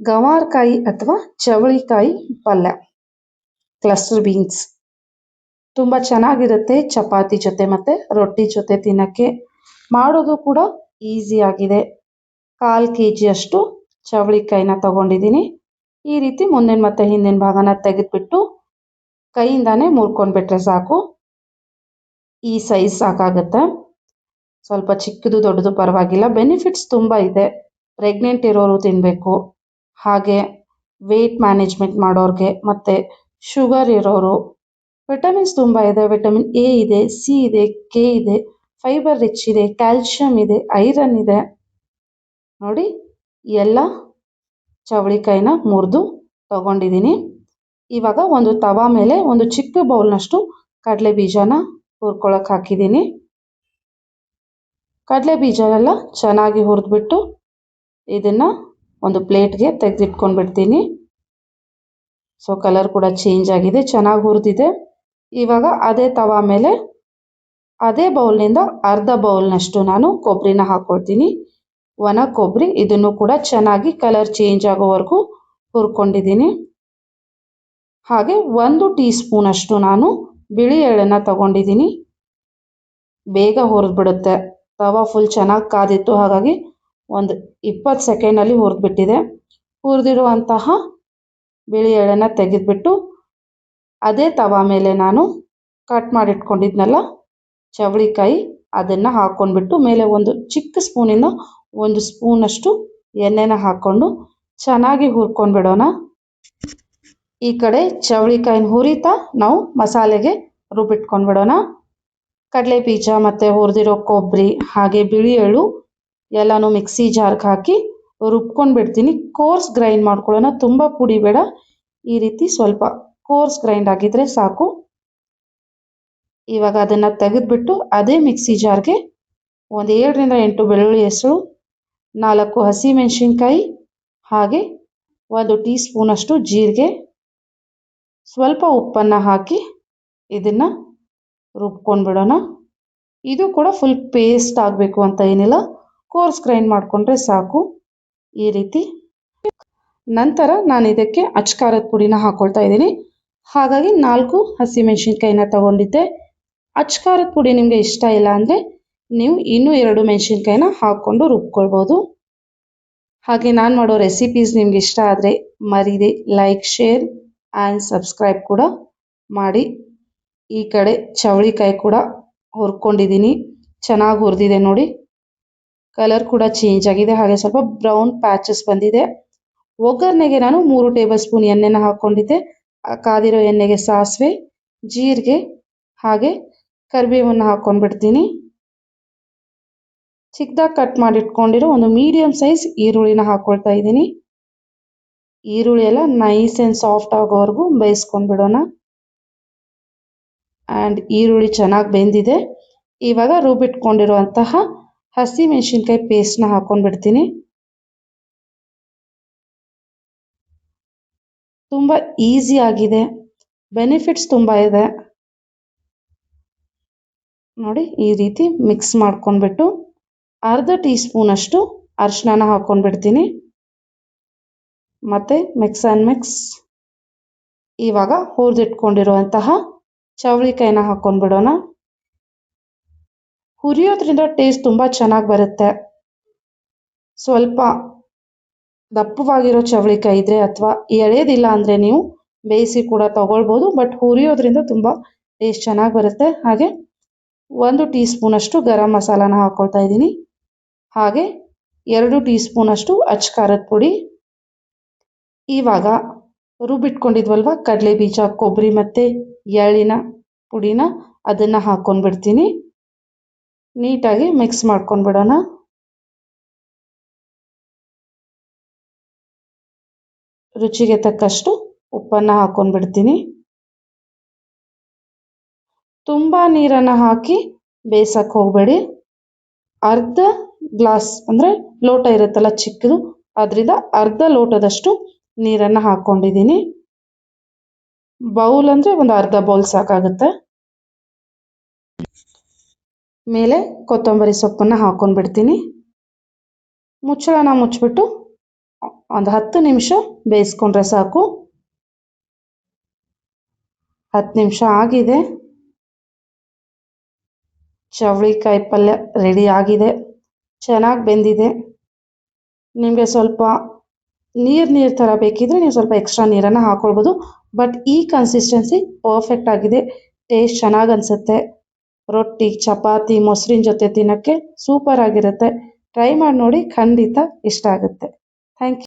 ಗವಾರಕಾಯಿ ಅಥವಾ ಚವಳಿಕಾಯಿ ಪಲ್ಯ, cluster beans ತುಂಬ ಚೆನ್ನಾಗಿರುತ್ತೆ ಚಪಾತಿ ಜೊತೆ ಮತ್ತು ರೊಟ್ಟಿ ಜೊತೆ ತಿನ್ನೋಕ್ಕೆ. ಮಾಡೋದು ಕೂಡ ಈಸಿಯಾಗಿದೆ. 1/4 kg ಅಷ್ಟು ಚವಳಿಕಾಯಿನ ತಗೊಂಡಿದ್ದೀನಿ. ಈ ರೀತಿ ಮುಂದಿನ ಮತ್ತು ಹಿಂದಿನ ಭಾಗನ ತೆಗೆದುಬಿಟ್ಟು ಕೈಯಿಂದಾನೇ ಮುರ್ಕೊಂಡ್ಬಿಟ್ರೆ ಸಾಕು. ಈ ಸೈಜ್ ಸಾಕಾಗುತ್ತೆ. ಸ್ವಲ್ಪ ಚಿಕ್ಕದು ದೊಡ್ಡದು ಪರವಾಗಿಲ್ಲ. ಬೆನಿಫಿಟ್ಸ್ ತುಂಬ ಇದೆ. ಪ್ರೆಗ್ನೆಂಟ್ ಇರೋರು ತಿನ್ನಬೇಕು, ಹಾಗೆ ವೆಯ್ಟ್ ಮ್ಯಾನೇಜ್ಮೆಂಟ್ ಮಾಡೋರಿಗೆ ಮತ್ತು ಶುಗರ್ ಇರೋರು. ವಿಟಮಿನ್ಸ್ ತುಂಬ ಇದೆ. ವಿಟಮಿನ್ ಎ ಇದೆ, ಸಿ ಇದೆ, ಕೆ ಇದೆ, ಫೈಬರ್ ರಿಚ್ ಇದೆ, ಕ್ಯಾಲ್ಶಿಯಂ ಇದೆ, ಐರನ್ ಇದೆ. ನೋಡಿ, ಎಲ್ಲ ಚವಳಿಕಾಯಿನ ಮುರಿದು ತಗೊಂಡಿದ್ದೀನಿ. ಇವಾಗ ಒಂದು ತವಾ ಮೇಲೆ ಒಂದು ಚಿಕ್ಕ ಬೌಲ್ನಷ್ಟು ಕಡಲೆ ಬೀಜನ ಹುರ್ಕೊಳಕ್ಕೆ ಹಾಕಿದ್ದೀನಿ. ಕಡಲೆ ಬೀಜ ಎಲ್ಲ ಚೆನ್ನಾಗಿ ಹುರಿದ್ಬಿಟ್ಟು ಇದನ್ನು ಒಂದು ಪ್ಲೇಟ್ಗೆ ತೆಗೆದಿಟ್ಕೊಂಡ್ಬಿಡ್ತೀನಿ. ಸೊ ಕಲರ್ ಕೂಡ ಚೇಂಜ್ ಆಗಿದೆ, ಚೆನ್ನಾಗಿ ಹುರಿದಿದೆ. ಇವಾಗ ಅದೇ ತವಾ ಮೇಲೆ ಅದೇ ಬೌಲ್ನಿಂದ ಅರ್ಧ ಬೌಲ್ನಷ್ಟು ನಾನು ಕೊಬ್ಬರಿನ ಹಾಕ್ಕೊಳ್ತೀನಿ. ಒಣ ಕೊಬ್ಬರಿ. ಇದನ್ನು ಕೂಡ ಚೆನ್ನಾಗಿ ಕಲರ್ ಚೇಂಜ್ ಆಗೋವರೆಗೂ ಹುರ್ಕೊಂಡಿದ್ದೀನಿ. ಹಾಗೆ 1 ಟೀ ಸ್ಪೂನಷ್ಟು ನಾನು ಬಿಳಿ ಎಳ್ಳನ್ನು ತಗೊಂಡಿದ್ದೀನಿ. ಬೇಗ ಹುರಿದ್ಬಿಡುತ್ತೆ. ತವಾ ಫುಲ್ ಚೆನ್ನಾಗಿ ಕಾದಿತ್ತು, ಹಾಗಾಗಿ ಒಂದು 20 ಸೆಕೆಂಡಲ್ಲಿ ಹುರಿದ್ಬಿಟ್ಟಿದೆ. ಹುರಿದಿರುವಂತಹ ಬಿಳಿ ಎಳ್ಳನ್ನು ತೆಗೆದುಬಿಟ್ಟು ಅದೇ ತವಾ ಮೇಲೆ ನಾನು ಕಟ್ ಮಾಡಿಟ್ಕೊಂಡಿದ್ನಲ್ಲ ಚವಳಿಕಾಯಿ, ಅದನ್ನು ಹಾಕ್ಕೊಂಡ್ಬಿಟ್ಟು ಮೇಲೆ ಒಂದು ಚಿಕ್ಕ ಸ್ಪೂನಿಂದ 1 ಸ್ಪೂನಷ್ಟು ಎಣ್ಣೆನ ಹಾಕ್ಕೊಂಡು ಚೆನ್ನಾಗಿ ಹುರ್ಕೊಂಡ್ಬಿಡೋಣ. ಈ ಕಡೆ ಚವಳಿಕಾಯಿನ ಹುರಿತಾ ನಾವು ಮಸಾಲೆಗೆ ರುಬ್ಬಿಟ್ಕೊಂಡ್ಬಿಡೋಣ. ಕಡಲೆ ಬೀಜ ಮತ್ತು ಹುರಿದಿರೋ ಕೊಬ್ಬರಿ ಹಾಗೆ ಬಿಳಿ ಎಳ್ಳು ಎಲ್ಲನೂ ಮಿಕ್ಸಿ ಜಾರ್ಗೆ ಹಾಕಿ ರುಬ್ಕೊಂಡ್ಬಿಡ್ತೀನಿ. ಕೋರ್ಸ್ ಗ್ರೈಂಡ್ ಮಾಡ್ಕೊಳ್ಳೋಣ, ತುಂಬ ಪುಡಿ ಬೇಡ. ಈ ರೀತಿ ಸ್ವಲ್ಪ ಕೋರ್ಸ್ ಗ್ರೈಂಡ್ ಆಗಿದ್ರೆ ಸಾಕು. ಇವಾಗ ಅದನ್ನು ತೆಗೆದುಬಿಟ್ಟು ಅದೇ ಮಿಕ್ಸಿ ಜಾರ್ಗೆ ಒಂದು 7ರಿಂದ 8 ಬೆಳ್ಳುಳ್ಳಿ ಹೆಸರು, 4 ಹಸಿಮೆಣಸಿನ್ಕಾಯಿ, ಹಾಗೆ 1 ಟೀ ಸ್ಪೂನಷ್ಟು ಜೀರಿಗೆ, ಸ್ವಲ್ಪ ಉಪ್ಪನ್ನು ಹಾಕಿ ಇದನ್ನು ರುಬ್ಕೊಂಡ್ಬಿಡೋಣ. ಇದು ಕೂಡ ಫುಲ್ ಪೇಸ್ಟ್ ಆಗಬೇಕು ಅಂತ ಏನಿಲ್ಲ, ಕೋರ್ಸ್ ಗ್ರೈಂಡ್ ಮಾಡಿಕೊಂಡ್ರೆ ಸಾಕು. ಈ ರೀತಿ. ನಂತರ ನಾನು ಇದಕ್ಕೆ ಅಚ್ಕಾರದ ಪುಡಿನ ಹಾಕ್ಕೊಳ್ತಾ ಇದ್ದೀನಿ. ಹಾಗಾಗಿ 4 ಹಸಿಮೆಣಸಿನ್ಕಾಯಿನ ತಗೊಂಡಿದ್ದೆ. ಅಚ್ಕಾರದ ಪುಡಿ ನಿಮಗೆ ಇಷ್ಟ ಇಲ್ಲ ಅಂದರೆ ನೀವು ಇನ್ನೂ 2 ಮೆಣಸಿನ್ಕಾಯಿನ ಹಾಕ್ಕೊಂಡು ರುಬ್ಕೊಳ್ಬೋದು. ಹಾಗೆ ನಾನು ಮಾಡೋ ರೆಸಿಪೀಸ್ ನಿಮ್ಗೆ ಇಷ್ಟ ಆದರೆ ಮರೀದೆ ಲೈಕ್, ಶೇರ್ ಆ್ಯಂಡ್ ಸಬ್ಸ್ಕ್ರೈಬ್ ಕೂಡ ಮಾಡಿ. ಈ ಕಡೆ ಚವಳಿಕಾಯಿ ಕೂಡ ಹುರ್ಕೊಂಡಿದ್ದೀನಿ, ಚೆನ್ನಾಗಿ ಹುರಿದಿದೆ ನೋಡಿ. ಕಲರ್ ಕೂಡ ಚೇಂಜ್ ಆಗಿದೆ, ಹಾಗೆ ಸ್ವಲ್ಪ ಬ್ರೌನ್ ಪ್ಯಾಚಸ್ ಬಂದಿದೆ. ಒಗ್ಗರಣೆಗೆ ನಾನು 3 ಟೇಬಲ್ ಸ್ಪೂನ್ ಎಣ್ಣೆನ ಹಾಕ್ಕೊಂಡಿದ್ದೆ. ಕಾದಿರೋ ಎಣ್ಣೆಗೆ ಸಾಸಿವೆ, ಜೀರಿಗೆ ಹಾಗೆ ಕರಿಬೇವನ್ನು ಹಾಕ್ಕೊಂಡ್ಬಿಡ್ತೀನಿ. ಚಿಕ್ಕದಾಗಿ ಕಟ್ ಮಾಡಿಟ್ಕೊಂಡಿರೋ ಒಂದು ಮೀಡಿಯಮ್ ಸೈಜ್ ಈರುಳ್ಳಿನ ಹಾಕ್ಕೊಳ್ತಾ ಇದ್ದೀನಿ. ಈರುಳ್ಳಿ ಎಲ್ಲ ನೈಸ್ ಆ್ಯಂಡ್ ಸಾಫ್ಟ್ ಆಗೋವರೆಗೂ ಬೇಯಿಸ್ಕೊಂಡ್ಬಿಡೋಣ. ಆ್ಯಂಡ್ ಈರುಳ್ಳಿ ಚೆನ್ನಾಗಿ ಬೆಂದಿದೆ. ಇವಾಗ ರುಬ್ಬಿಟ್ಕೊಂಡಿರುವಂತಹ ಹಸಿ ಮೆಣಸಿನ್ಕಾಯಿ ಪೇಸ್ಟ್ನ ಹಾಕ್ಕೊಂಡ್ಬಿಡ್ತೀನಿ. ತುಂಬ ಈಸಿ ಆಗಿದೆ, ಬೆನಿಫಿಟ್ಸ್ ತುಂಬ ಇದೆ. ನೋಡಿ, ಈ ರೀತಿ ಮಿಕ್ಸ್ ಮಾಡ್ಕೊಂಡ್ಬಿಟ್ಟು ಅರ್ಧ ಟೀ ಸ್ಪೂನಷ್ಟು ಅರಿಶಿನ ಹಾಕ್ಕೊಂಡ್ಬಿಡ್ತೀನಿ. ಮತ್ತು ಮಿಕ್ಸ್ ಆ್ಯಂಡ್ ಮಿಕ್ಸ್. ಇವಾಗ ಹುರಿದಿಟ್ಕೊಂಡಿರುವಂತಹ ಚವಳಿಕಾಯಿನ ಹಾಕ್ಕೊಂಡ್ಬಿಡೋಣ. ಹುರಿಯೋದ್ರಿಂದ ಟೇಸ್ಟ್ ತುಂಬ ಚೆನ್ನಾಗಿ ಬರುತ್ತೆ. ಸ್ವಲ್ಪ ದಪ್ಪವಾಗಿರೋ ಚವಳಿಕಾಯಿ ಇದ್ದರೆ ಅಥವಾ ಎಳೆದಿಲ್ಲ ಅಂದರೆ ನೀವು ಬೇಯಿಸಿ ಕೂಡ ತಗೊಳ್ಬೋದು. ಬಟ್ ಹುರಿಯೋದ್ರಿಂದ ತುಂಬ ಟೇಸ್ಟ್ ಚೆನ್ನಾಗಿ ಬರುತ್ತೆ. ಹಾಗೆ 1 ಟೀ ಸ್ಪೂನಷ್ಟು ಗರಂ ಮಸಾಲಾನ ಹಾಕ್ಕೊಳ್ತಾ ಇದ್ದೀನಿ. ಹಾಗೆ 2 ಟೀ ಸ್ಪೂನಷ್ಟು ಅಚ್ಕಾರದ ಪುಡಿ. ಇವಾಗ ರುಬ್ಬಿಟ್ಕೊಂಡಿದ್ವಲ್ವ ಕಡಲೆ ಬೀಜ, ಕೊಬ್ಬರಿ ಮತ್ತು ಎಳ್ಳಿನ ಪುಡಿನ ಅದನ್ನು ಹಾಕ್ಕೊಂಡ್ಬಿಡ್ತೀನಿ. ನೀಟಾಗಿ ಮಿಕ್ಸ್ ಮಾಡ್ಕೊಂಡ್ಬಿಡೋಣ. ರುಚಿಗೆ ತಕ್ಕಷ್ಟು ಉಪ್ಪನ್ನು ಹಾಕ್ಕೊಂಡ್ಬಿಡ್ತೀನಿ. ತುಂಬ ನೀರನ್ನು ಹಾಕಿ ಬೇಯಿಸಕ್ಕೆ ಹೋಗಬೇಡಿ. ಅರ್ಧ ಗ್ಲಾಸ್ ಅಂದರೆ ಲೋಟ ಇರುತ್ತಲ್ಲ ಚಿಕ್ಕದು, ಅದರಿಂದ ಅರ್ಧ ಲೋಟದಷ್ಟು ನೀರನ್ನು ಹಾಕ್ಕೊಂಡಿದ್ದೀನಿ. ಬೌಲ್ ಅಂದರೆ ಒಂದು ಅರ್ಧ ಬೌಲ್ ಸಾಕಾಗುತ್ತೆ. ಮೇಲೆ ಕೊತ್ತಂಬರಿ ಸೊಪ್ಪನ್ನು ಹಾಕ್ಕೊಂಡ್ಬಿಡ್ತೀನಿ. ಮುಚ್ಚಳನ ಮುಚ್ಚಿಬಿಟ್ಟು ಒಂದು 10 ನಿಮಿಷ ಬೇಯಿಸ್ಕೊಂಡ್ರೆ ಸಾಕು. 10 ನಿಮಿಷ ಆಗಿದೆ. ಚವಳಿಕಾಯಿ ಪಲ್ಯ ರೆಡಿ ಆಗಿದೆ. ಚೆನ್ನಾಗಿ ಬೆಂದಿದೆ. ನಿಮಗೆ ಸ್ವಲ್ಪ ನೀರು ಥರ ಬೇಕಿದ್ರೆ ನೀವು ಸ್ವಲ್ಪ ಎಕ್ಸ್ಟ್ರಾ ನೀರನ್ನು ಹಾಕ್ಕೊಳ್ಬೋದು. ಬಟ್ ಈ ಕನ್ಸಿಸ್ಟೆನ್ಸಿ ಪರ್ಫೆಕ್ಟ್ ಆಗಿದೆ. ಟೇಸ್ಟ್ ಚೆನ್ನಾಗಿ ಅನಿಸುತ್ತೆ. ರೊಟ್ಟಿ, ಚಪಾತಿ, ಮೊಸರಿನ ಜೊತೆ ತಿನ್ನೋಕ್ಕೆ ಸೂಪರ್ ಆಗಿರುತ್ತೆ. ಟ್ರೈ ಮಾಡಿ ನೋಡಿ, ಖಂಡಿತ ಇಷ್ಟ ಆಗುತ್ತೆ. Thank you.